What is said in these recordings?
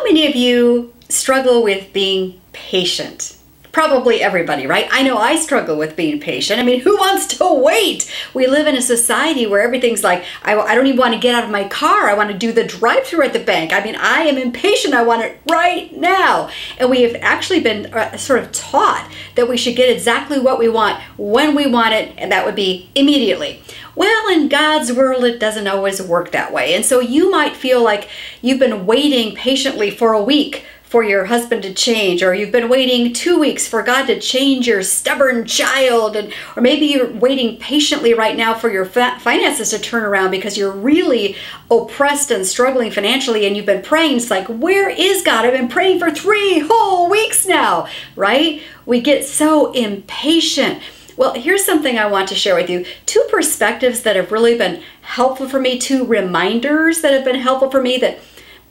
How many of you struggle with being patient? Probably everybody, right? I know I struggle with being patient. I mean, who wants to wait? We live in a society where everything's like, I don't even want to get out of my car. I want to do the drive-through at the bank. I mean, I am impatient. I want it right now. And we have actually been sort of taught that we should get exactly what we want when we want it, and that would be immediately. Well, in God's world, it doesn't always work that way. And so you might feel like you've been waiting patiently for a week for your husband to change, or you've been waiting 2 weeks for God to change your stubborn child, or maybe you're waiting patiently right now for your finances to turn around because you're really oppressed and struggling financially, and you've been praying. It's like, where is God? I've been praying for 3 whole weeks now, right? We get so impatient. Well, here's something I want to share with you. 2 perspectives that have really been helpful for me, 2 reminders that have been helpful for me, that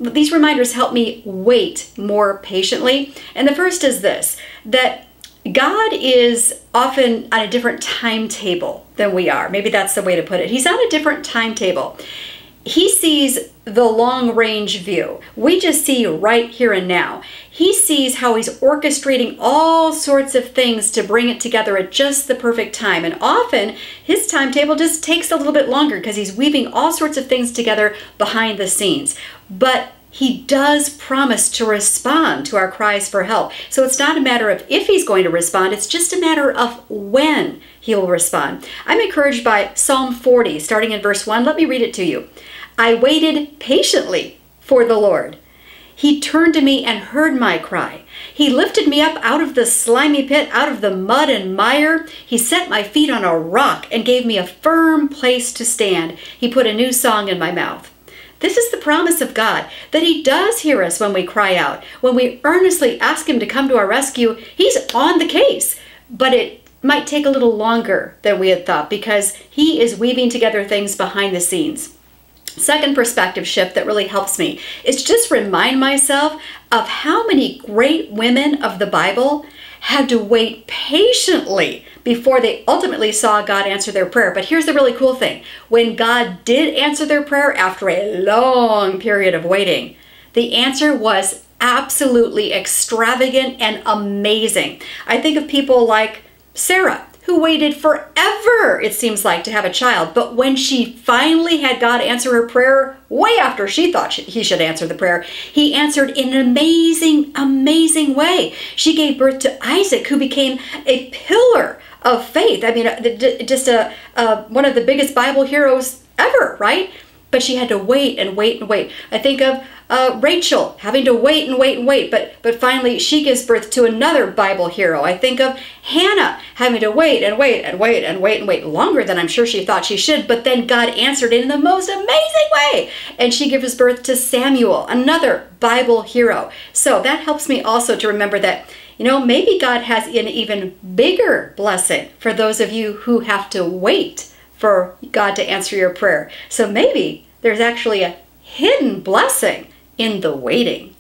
these reminders help me wait more patiently. And the first is this, that God is often on a different timetable than we are. Maybe that's the way to put it. He's on a different timetable. He sees the long range view. We just see right here and now. He sees how he's orchestrating all sorts of things to bring it together at just the perfect time. And often his timetable just takes a little bit longer because he's weaving all sorts of things together behind the scenes. But he does promise to respond to our cries for help. So it's not a matter of if he's going to respond, it's just a matter of when he will respond. I'm encouraged by Psalm 40, starting in verse 1. Let me read it to you. I waited patiently for the Lord. He turned to me and heard my cry. He lifted me up out of the slimy pit, out of the mud and mire. He set my feet on a rock and gave me a firm place to stand. He put a new song in my mouth. This is the promise of God, that he does hear us when we cry out. When we earnestly ask him to come to our rescue, he's on the case. But it might take a little longer than we had thought because he is weaving together things behind the scenes. Second perspective shift that really helps me is just remind myself of how many great women of the Bible had to wait patiently before they ultimately saw God answer their prayer. But here's the really cool thing. When God did answer their prayer after a long period of waiting, the answer was absolutely extravagant and amazing. I think of people like Sarah, who waited forever, it seems like, to have a child. But when she finally had God answer her prayer, way after she thought he should answer the prayer, he answered in an amazing, amazing way. She gave birth to Isaac, who became a pillar of faith. I mean, just one of the biggest Bible heroes ever, right? But she had to wait and wait and wait. I think of Rachel having to wait and wait and wait, but finally she gives birth to another Bible hero. I think of Hannah having to wait and wait and wait and wait and wait longer than I'm sure she thought she should, but then God answered it in the most amazing way. And she gives birth to Samuel, another Bible hero. So that helps me also to remember that, you know, maybe God has an even bigger blessing for those of you who have to wait for God to answer your prayer. So maybe there's actually a hidden blessing in the waiting.